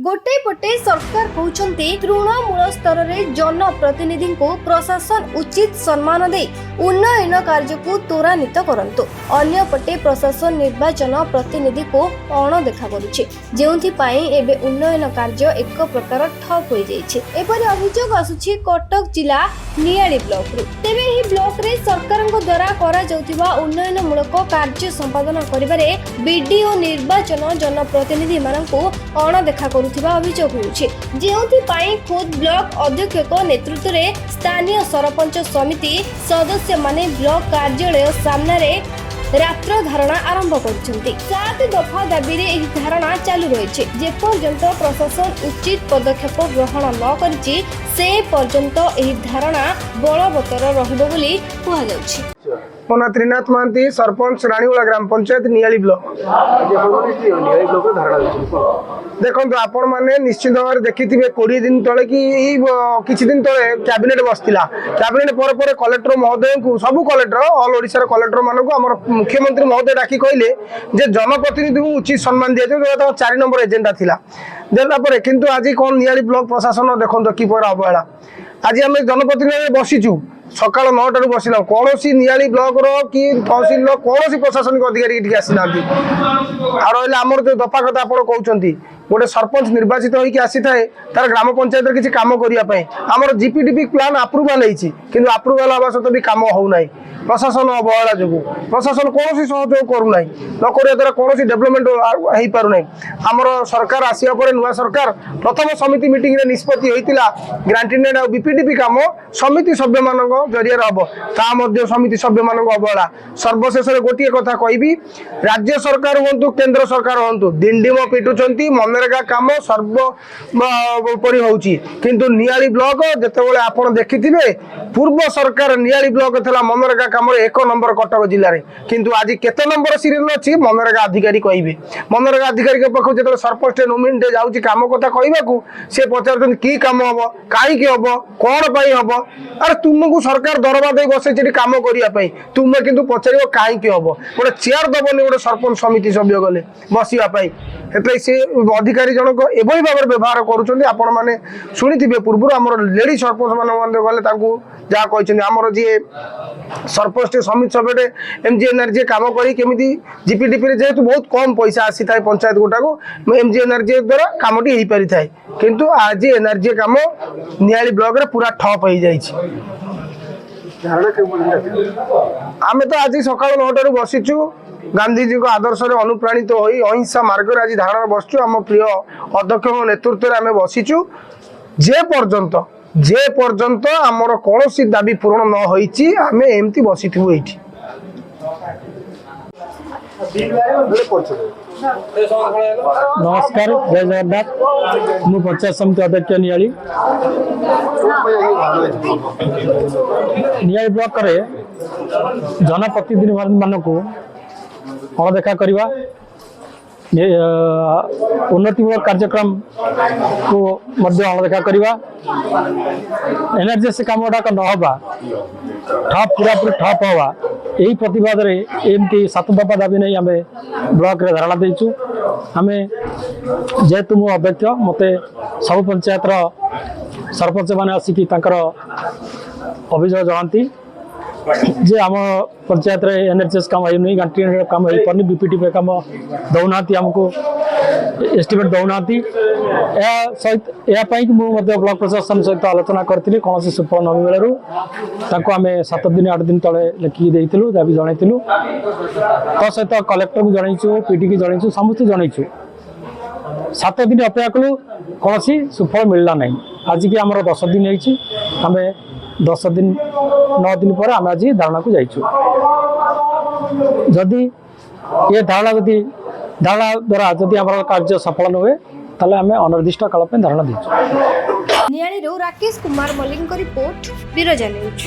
गोटे पटे सरकार कहते तृणमूल स्तर में जनप्रतिनिधि को प्रशासन उचित सम्मान दे उन्नयन कार्य को त्वरान्वित करंतु। अन्य पटे प्रशासन निर्वाचन प्रतिनिधि को अणदेखा करुचे, जेउथिपाई एबे उन्नयन कार्य एक प्रकार ठप हो जाइछे। एपरि अभियोग आसुछि कटक जिला नियाली ब्लॉक रु। तेबे ही ब्लॉक रे सरकारक द्वारा करा जाउथिबा उन्नयनमूलक कार्य संपादन करिबारे बीडीओ निर्वाचन जनप्रतिनिधि माननकु अणदेखा करुथिबा अभियोग होउछि, जेउथिपाई खुद ब्लॉक अध्यक्षक नेतृत्व रे स्थानीय सरपंच समिति सदस्य माने ब्लॉक कार्यालय सामने रात्र धारणा आरंभ करछन्ति। 7 दफा दाबी रे एही धारणा चालू रहिछि। जे पर्यंत प्रशासन उचित पदक्षेप ग्रहण न करिछि से पर्यंत एही धारणा बलवत्तर रहिबो बोली कुहा जाउछि। मोना त्रिनाथ महांती सरपंच रानीवाला ग्राम पंचायत नियाली ब्लॉक। देखो आपण मैंने निश्चित भाव में देखी 20 दिन तले कि किसी दिन तले कैबिनेट बसला। कैबिनेट पर कलेक्टर महोदय को सब कलेक्टर ऑल ओडिशा कलेक्टर मानक मुख्यमंत्री महोदय डाकी कहले जे जनप्रतिनिधि को उचित सम्मान दिया जाए। 4 नंबर एजेंडा थिला देला किंतु आज कौन नियाली ब्लॉक प्रशासन देखो कि अवहेला। आज आम जनप्रतिनिधि बसीचु सकाल 9 टू बसिल कौन नियाली ब्लॉक कि तहसिल कौन प्रशासनिक अधिकारी आसी ना रहा आमर जो दफा कथा आप कहते गोटे सरपंच निर्वाचित होगी आसी थाए तार ग्राम पंचायत किसी कम करने आमर जीपीडीपी प्लान अप्रूवाल होती अप्रूवाल हवा सहित भी कम होना प्रशासन अवहेला जो प्रशासन कौन सहयोग करूना नकर द्वारा कौन डेभलपमेंट हो पारना। आमर सरकार आसिया पर नुआ सरकार प्रथम समिति मीटिंग रे निष्पत्ति होता ग्रांटेड और बीपीडीपी कम समिति सभ्य मान जरिए हम ता समिति सभ्य मान अवहेला। सर्वशेष गोटे कथा कहि राज्य सरकार हूँ केंद्र सरकार हूँ दिंडिम पिटुंट मनरेगा कम सर्वोपरि होची किंतु नियाली ब्लॉक जितेबाला आप देखि पूर्व सरकार नियाली ब्लॉक था मनरेगा कम 1 नंबर कटक जिले में किंतु आज केते नंबर सीरियल अच्छी मनरेगा अधिकारी कहे मनरेगा अधिकारी पाखु जो सरपंच नोमिनेट जाऊँगी कम कथा कहवाक सी पचार कि कम हम कहीं हम कौन हम अरे तुमको सरकार दरबा दे बसई कम करने तुम्हें कितु पचार कहीं हम गोटे चेयर दबनी गोटे सरपंच समिति सभ्य गले बसवाई से अधिकारी जनक एभली भाव में व्यवहार करें शुणी पूर्व आम लेडी सरपंच मान गले जहाँ कहते आमर जी सरपंच समिति सभ्य एमजीएनआरजी कम करमी जीपीडीपी जेहेतु बहुत कम पैसा आसी था पंचायत गोटा एमजीएनआरजी द्वारा कमटी हो पारि था किंतु आज एनआरजी कम नियाली ब्लॉक रे पूरा ठप हो जाए। आम तो आज सका 9 टू बसीचु गांधीजी को आदर्श अनुप्राणित हो अहिंसा मार्ग आज धारणा बसचु आम प्रिय अध्यक्ष नेतृत्व में आम बसीचु जे पर्यंत आमर कौन दाबी पूरण न होईची आमे एमती बसीथु एठी। नमस्कार, जय जगन्नाथ। मु पंचायत समिति अध्यक्ष नियाली ब्लॉक रे जनप्रतिनिधि मानक अणदेखा करवा उन्नतिमूलक कार्यक्रम को अणदेखा करवा एनआरजीएस कम गुड़ाक नहबा ठप पूरा पूरी ठप हवा यही प्रतिवाद एमती 7 दफा दाबी नहीं आम ब्लॉक रे धारणा देचु। आम जेहेतु मो अध्यक्ष मते सब पंचायत सरपंच मैंने आसिकी अभियोग जनाती जे आम पंचायत रे एनएचएस काम होनी गांटी काम हो पानी बीपीटीपी काम दौना आमको एस्टिमेट दौना सहित मुझे ब्लॉक प्रशासन सहित आलोचना करी कौन सुफल न मिलू आम 7 दिन 8 दिन तले लिखिक देलु दाबी जनइलु तो सहित कलेक्टर को जनइचु पीडी की जनइचु समस्त जनइचु 7 दिन अपेक्षा कलु कौन सुफल मिलला नहीं। आज की आमर 10 दिन आम 10 दिन 9 दिन पर आम आज धारणा को जाइछु। जदि ये धारणा द्वारा जदि आम कार्य सफल न हुए ताले आम अनिर्दिष्ट काल धारणा देछु। Niali Rakesh Kumar Malik report Birja news.